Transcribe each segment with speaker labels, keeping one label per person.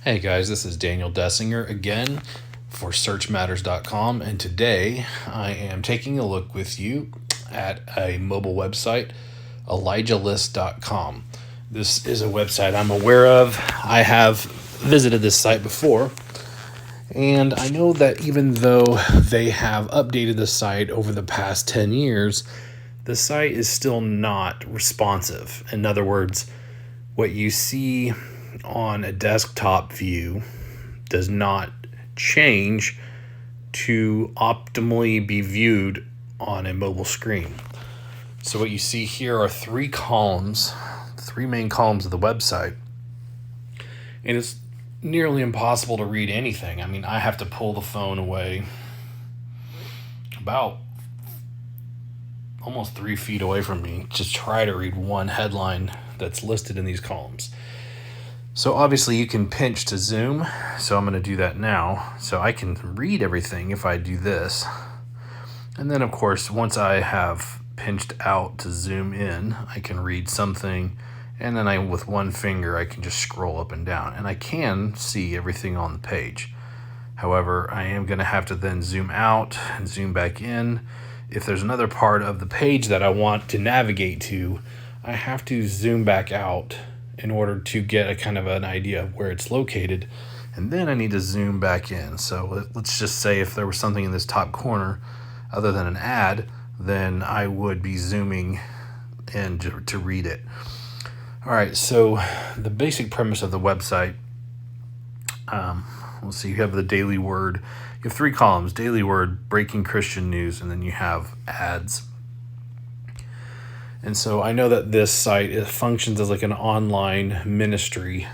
Speaker 1: Hey guys, this is Daniel Dessinger again for SearchMatters.com, and today I am taking a look with you at a mobile website, ElijahList.com. This is a website I'm aware of. I have visited this site before, and I know that even though they have updated the site over the past 10 years, the site is still not responsive. In other words, what you see on a desktop view does not change to optimally be viewed on a mobile screen. So what you see here are three main columns of the website, and it's nearly impossible to read anything. I mean, I have to pull the phone away about almost 3 feet away from me to try to read one headline that's listed in these columns. So obviously you can pinch to zoom, so I'm going to do that now. So I can read everything if I do this. And then of course, once I have pinched out to zoom in, I can read something, and then with one finger, I can just scroll up and down, and I can see everything on the page. However, I am going to have to then zoom out and zoom back in. If there's another part of the page that I want to navigate to, I have to zoom back out in order to get a kind of an idea of where it's located, and then I need to zoom back in. So let's just say if there was something in this top corner other than an ad, then I would be zooming in to read it. All right, so the basic premise of the website, let's see, you have the daily word. You have three columns: daily word, breaking Christian news, and then you have ads. And so I know that this site, it functions as like an online ministry,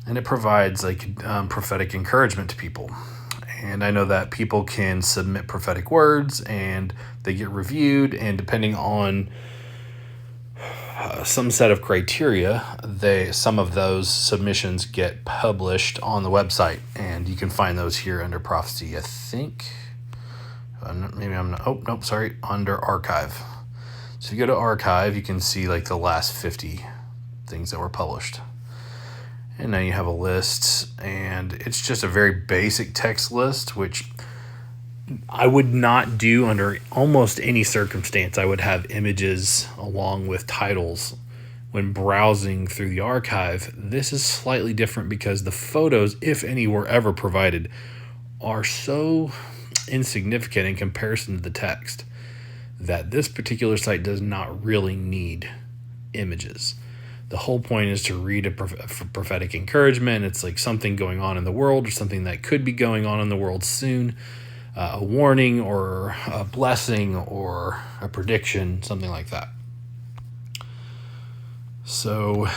Speaker 1: and it provides like prophetic encouragement to people. And I know that people can submit prophetic words and they get reviewed, and depending on some set of criteria, some of those submissions get published on the website, and you can find those here under prophecy, I think. Maybe I'm not. Oh, nope, sorry, under archive. So if you go to archive, you can see like the last 50 things that were published. And now you have a list, and it's just a very basic text list, which I would not do under almost any circumstance. I would have images along with titles when browsing through the archive. This is slightly different because the photos, if any were ever provided, are so insignificant in comparison to the text that this particular site does not really need images. The whole point is to read a prophetic encouragement. It's like something going on in the world, or something that could be going on in the world soon, a warning or a blessing or a prediction, something like that. So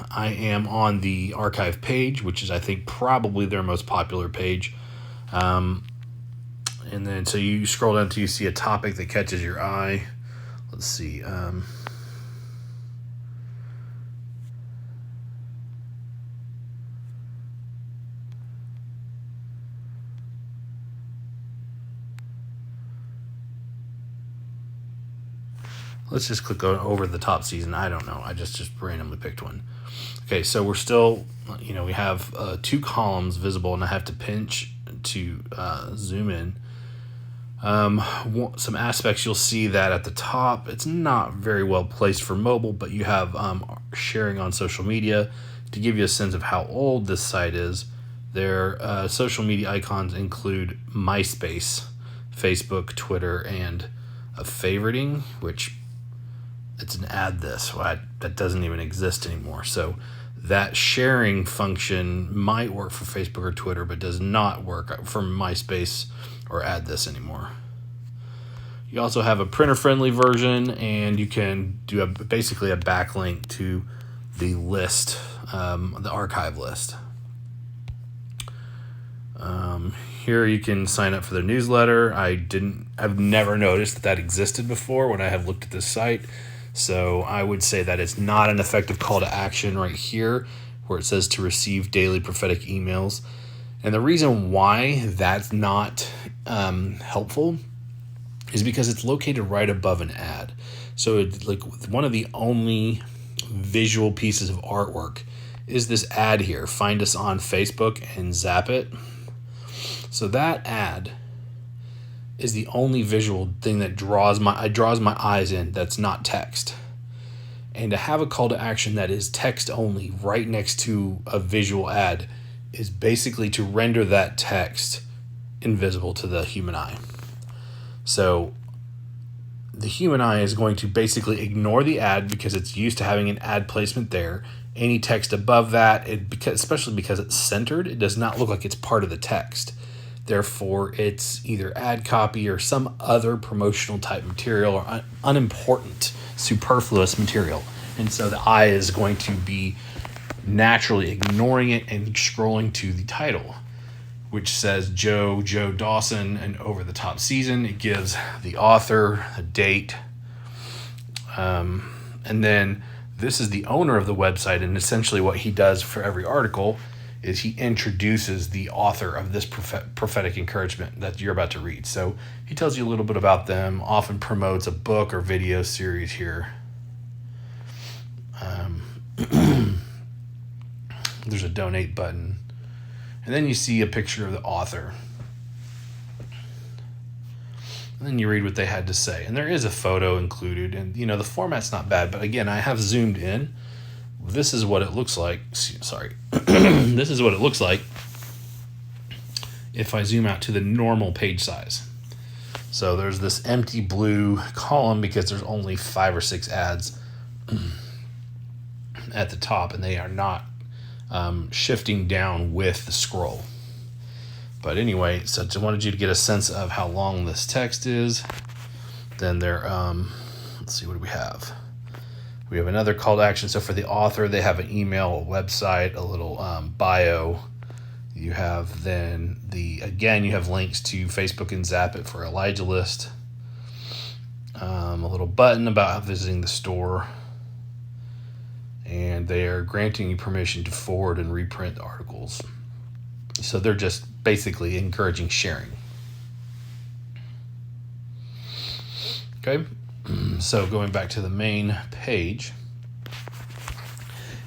Speaker 1: I am on the archive page, which is, I think, probably their most popular page. And then so you scroll down until you see a topic that catches your eye. Let's see. Let's just click over the top season. I don't know. I just randomly picked one. Okay, so we're still, we have two columns visible, and I have to pinch to zoom in. Some aspects, you'll see that at the top, it's not very well placed for mobile, but you have sharing on social media. To give you a sense of how old this site is, their social media icons include MySpace, Facebook, Twitter, and a favoriting, which it's an add this. That doesn't even exist anymore. So that sharing function might work for Facebook or Twitter, but does not work for MySpace or add this anymore. You also have a printer-friendly version, and you can do basically a backlink to the list, the archive list. Here you can sign up for their newsletter. I've never noticed that existed before when I have looked at this site. So I would say that it's not an effective call to action right here, where it says to receive daily prophetic emails. And the reason why that's not helpful is because it's located right above an ad. So it's like one of the only visual pieces of artwork is this ad here. Find us on Facebook and zap it. So that ad is the only visual thing that draws my eyes in that's not text. And to have a call to action that is text only right next to a visual ad is basically to render that text invisible to the human eye. So the human eye is going to basically ignore the ad because it's used to having an ad placement there. Any text above that, especially because it's centered, it does not look like it's part of the text. Therefore, it's either ad copy or some other promotional type material or unimportant, superfluous material. And so the eye is going to be naturally ignoring it and scrolling to the title, which says Joe Dawson, and over the top season. It gives the author, a date, and then this is the owner of the website, and essentially what he does for every article is he introduces the author of this prophetic encouragement that you're about to read. So he tells you a little bit about them, often promotes a book or video series here. There's a donate button. And then you see a picture of the author. And then you read what they had to say. And there is a photo included. And, the format's not bad. But again, I have zoomed in. This is what it looks like. Sorry. This is what it looks like if I zoom out to the normal page size. So there's this empty blue column because there's only 5 or 6 ads at the top. And they are not shifting down with the scroll. But anyway, so I wanted you to get a sense of how long this text is. Then there, let's see, what do we have? We have another call to action. So for the author, they have an email, a website, a little bio. You have then you have links to Facebook and Zap It for Elijah List. A little button about visiting the store. And they are granting you permission to forward and reprint articles. So they're just basically encouraging sharing. Okay, so going back to the main page,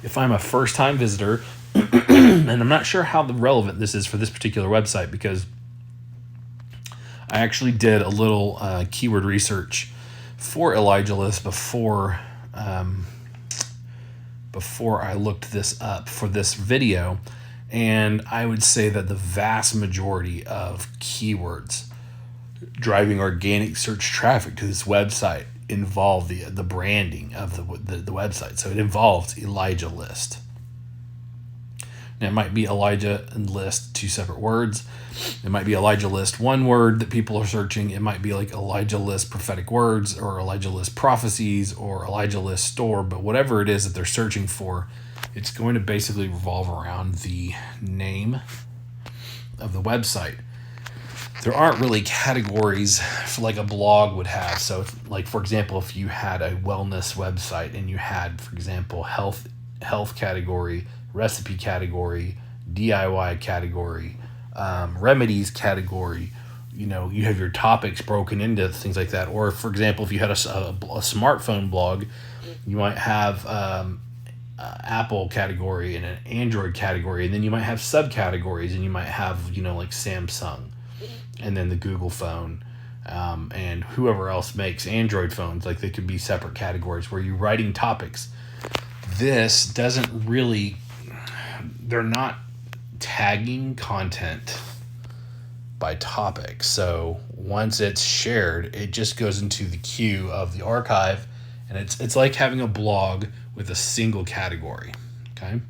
Speaker 1: if I'm a first-time visitor, and I'm not sure how relevant this is for this particular website because I actually did a little keyword research for Elijah List before I looked this up for this video, and I would say that the vast majority of keywords driving organic search traffic to this website involve the branding of the website. So it involves Elijah List. Now, it might be Elijah and List, 2 separate words. It might be Elijah List, 1 word that people are searching. It might be like Elijah List prophetic words or Elijah List prophecies or Elijah List store. But whatever it is that they're searching for, it's going to basically revolve around the name of the website. There aren't really categories like a blog would have. So, like, for example, if you had a wellness website and you had, for example, health category, recipe category, DIY category, remedies category, you have your topics broken into things like that. Or, for example, if you had a smartphone blog, you might have Apple category and an Android category, and then you might have subcategories, and you might have, like Samsung, and then the Google phone, and whoever else makes Android phones. Like, they could be separate categories where you're writing topics. This doesn't really, they're not tagging content by topic. So once it's shared, it just goes into the queue of the archive, and it's like having a blog with a single category. Okay.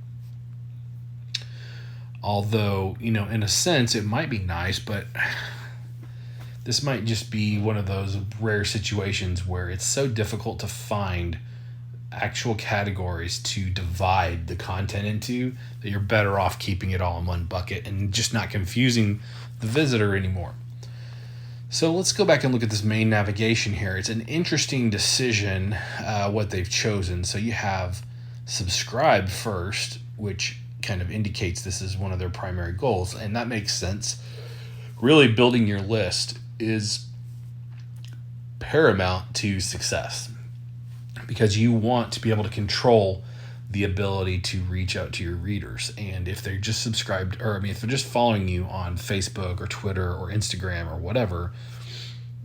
Speaker 1: Although, in a sense, it might be nice, but this might just be one of those rare situations where it's so difficult to find actual categories to divide the content into that you're better off keeping it all in one bucket and just not confusing the visitor anymore. So let's go back and look at this main navigation here. It's an interesting decision, what they've chosen. So you have subscribe first, which kind of indicates this is one of their primary goals, and that makes sense. Really, building your list is paramount to success because you want to be able to control the ability to reach out to your readers. And if they're just subscribed, or I mean, if they're just following you on Facebook or Twitter or Instagram or whatever,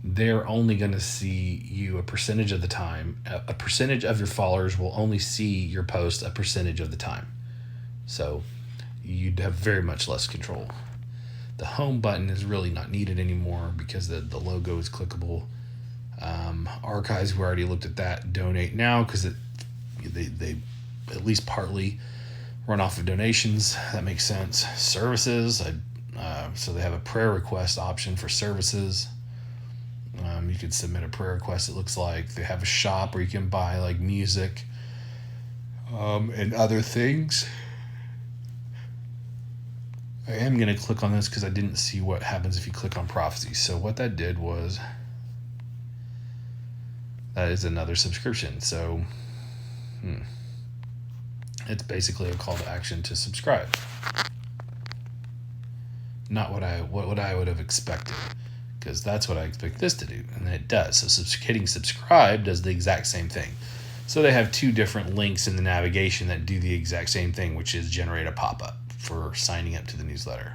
Speaker 1: they're only going to see you a percentage of the time. A percentage of your followers will only see your post a percentage of the time. So you'd have very much less control. The home button is really not needed anymore because the logo is clickable. Archives, we already looked at that. Donate now, because they at least partly run off of donations. That makes sense. Services, so they have a prayer request option for services. You could submit a prayer request. It looks like they have a shop where you can buy like music and other things. I am going to click on this because I didn't see what happens if you click on prophecy. So what that did was, that is another subscription. So it's basically a call to action to subscribe. Not what I would have expected, because that's what I expect this to do, and it does. So hitting subscribe does the exact same thing. So they have two different links in the navigation that do the exact same thing, which is generate a pop-up for signing up to the newsletter.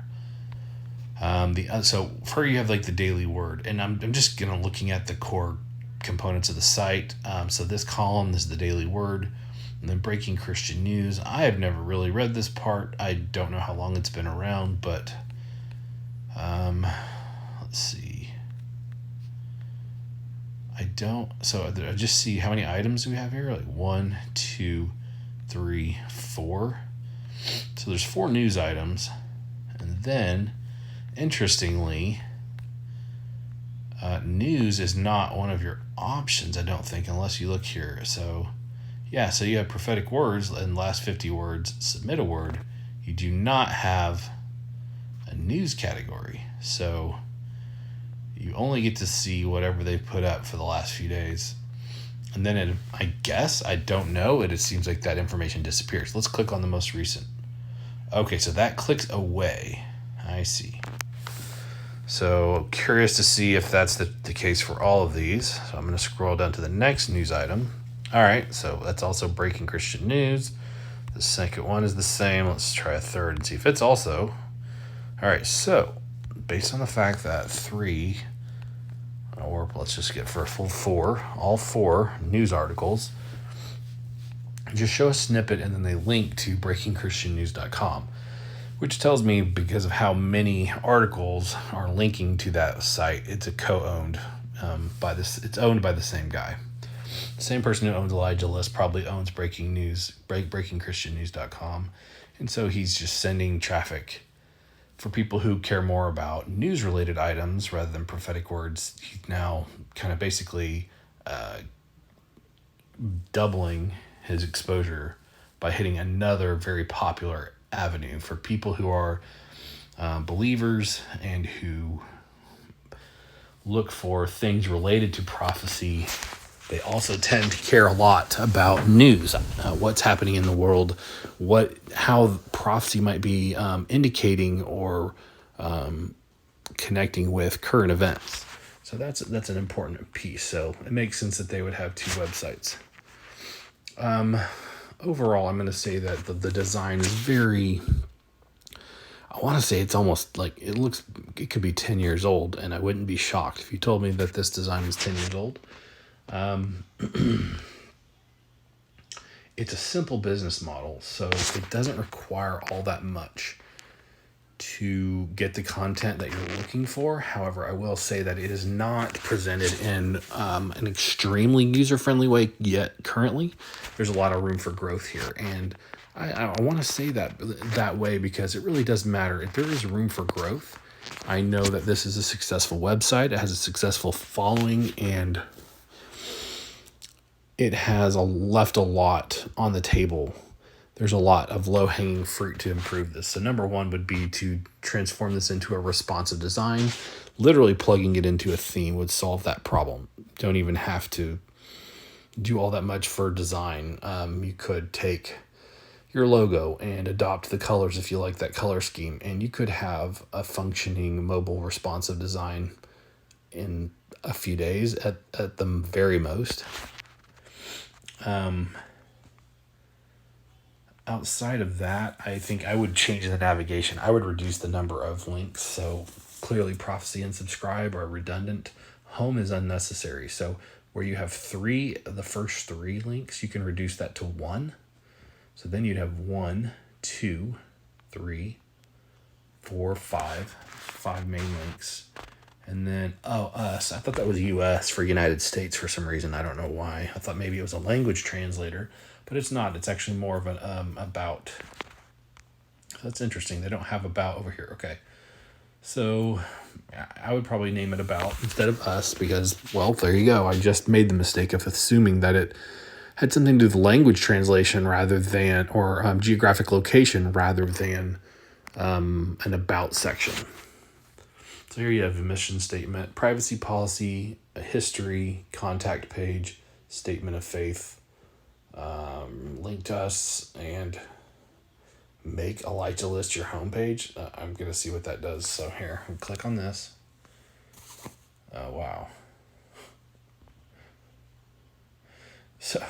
Speaker 1: So for you have like the daily word, and I'm just looking at the core components of the site. So this column, this is the daily word, and then breaking Christian news. I have never really read this part. I don't know how long it's been around, but let's see. I just see how many items we have here. Like 1, 2, 3, 4. So there's 4 news items. And then, interestingly, news is not one of your options, I don't think, unless you look here. So, yeah, so you have prophetic words and last 50 words, submit a word. You do not have a news category. So you only get to see whatever they put up for the last few days. And then I don't know, it seems like that information disappears. Let's click on the most recent. Okay, so that clicks away. I see. So curious to see if that's the case for all of these. So I'm going to scroll down to the next news item. All right, so that's also breaking Christian news. The second one is the same. Let's try a third and see if it's also. All right, so based on the fact that 3, or let's just get for a full 4, all 4 news articles just show a snippet and then they link to breakingchristiannews.com, which tells me because of how many articles are linking to that site, it's a co-owned it's owned by the same guy. The same person who owns Elijah List probably owns breakingchristiannews.com, and so he's just sending traffic for people who care more about news-related items rather than prophetic words. He's now kind of basically doubling his exposure by hitting another very popular avenue for people who are believers and who look for things related to prophecy. They also tend to care a lot about news, what's happening in the world, how prophecy might be indicating or connecting with current events. So that's an important piece. So it makes sense that they would have 2 websites. Overall, I'm going to say that the design is very, I want to say it's almost like it could be 10 years old, and I wouldn't be shocked if you told me that this design was 10 years old. It's a simple business model, so it doesn't require all that much to get the content that you're looking for. However, I will say that it is not presented in an extremely user-friendly way yet currently. There's a lot of room for growth here, and I want to say that way because it really does matter. If there is room for growth, I know that this is a successful website. It has a successful following, and it has left a lot on the table. There's a lot of low-hanging fruit to improve this. So number 1 would be to transform this into a responsive design. Literally plugging it into a theme would solve that problem. Don't even have to do all that much for design. You could take your logo and adopt the colors if you like that color scheme, and you could have a functioning mobile responsive design in a few days at the very most. outside of that, I think I would change the navigation. I would reduce the number of links. So clearly prophecy and subscribe are redundant. Home is unnecessary. So where you have the first three links, you can reduce that to one. So then you'd have 1, 2, 3, 4, 5 main links. And then, us. I thought that was US for United States for some reason. I don't know why. I thought maybe it was a language translator, but it's not. It's actually more of an about. That's interesting. They don't have about over here. Okay. So I would probably name it about instead of us because, well, there you go. I just made the mistake of assuming that it had something to do with language translation rather than, or geographic location rather than an about section. So here you have a mission statement, privacy policy, a history, contact page, statement of faith, link to us, and make Elijah List your homepage. I'm going to see what that does. So here, I'll click on this. Oh, wow. So,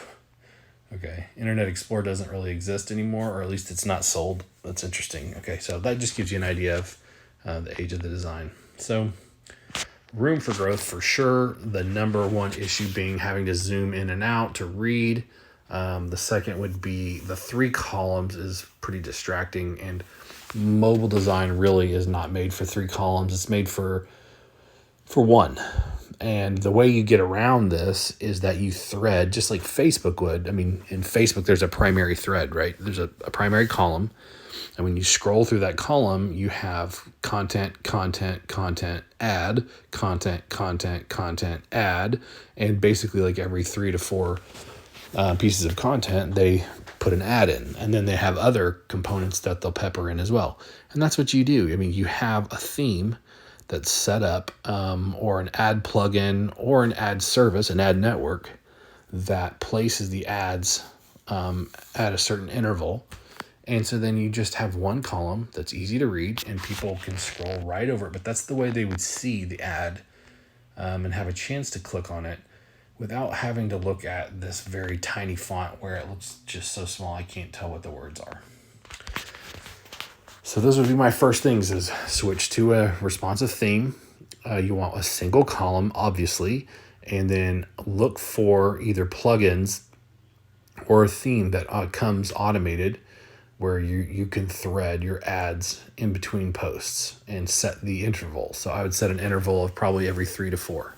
Speaker 1: okay, Internet Explorer doesn't really exist anymore, or at least it's not sold. That's interesting. Okay, so that just gives you an idea of the age of the design. So room for growth for sure. The number one issue being having to zoom in and out to read. The second would be the 3 columns is pretty distracting, and mobile design really is not made for 3 columns. It's made for 1. And the way you get around this is that you thread just like Facebook would. I mean, in Facebook, there's a primary thread, right? There's a primary column. And when you scroll through that column, you have content, add, content, add. And basically like every 3 to 4 pieces of content, they put an ad in. And then they have other components that they'll pepper in as well. And that's what you do. I mean, you have a theme that's set up, or an ad plugin or an ad service, an ad network that places the ads at a certain interval. And so then you just have one column that's easy to read and people can scroll right over it. But that's the way they would see the ad and have a chance to click on it without having to look at this very tiny font where it looks just so small I can't tell what the words are. So those would be my first things: is switch to a responsive theme. You want a single column, obviously, and then look for either plugins or a theme that comes automated where you can thread your ads in between posts and set the interval. So I would set an interval of probably every 3 to 4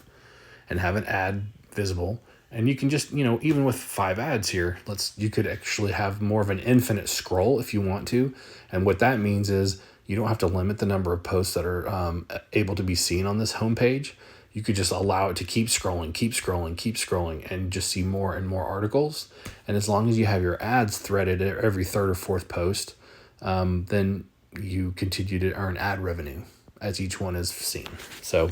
Speaker 1: and have an ad visible. And you can just, even with 5 ads here, you could actually have more of an infinite scroll if you want to. And what that means is you don't have to limit the number of posts that are able to be seen on this homepage. You could just allow it to keep scrolling, and just see more and more articles. And as long as you have your ads threaded at every 3rd or 4th post, then you continue to earn ad revenue as each one is seen. So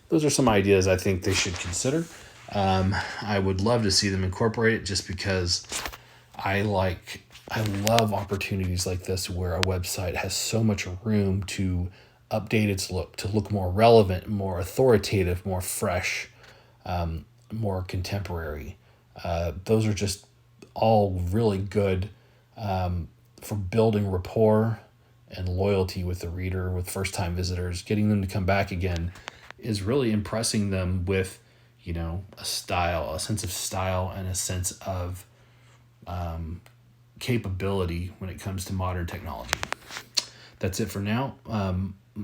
Speaker 1: those are some ideas I think they should consider. I would love to see them incorporate it just because I love opportunities like this where a website has so much room to update its look, to look more relevant, more authoritative, more fresh, more contemporary. Those are just all really good for building rapport and loyalty with the reader, with first-time visitors. Getting them to come back again is really impressing them with, a sense of style, and a sense of capability when it comes to modern technology. That's it for now.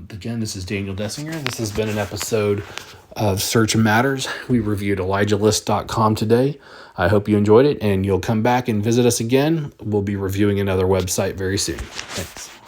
Speaker 1: Again, this is Daniel Dessinger. This has been an episode of Search Matters. We reviewed ElijahList.com today. I hope you enjoyed it, and you'll come back and visit us again. We'll be reviewing another website very soon. Thanks.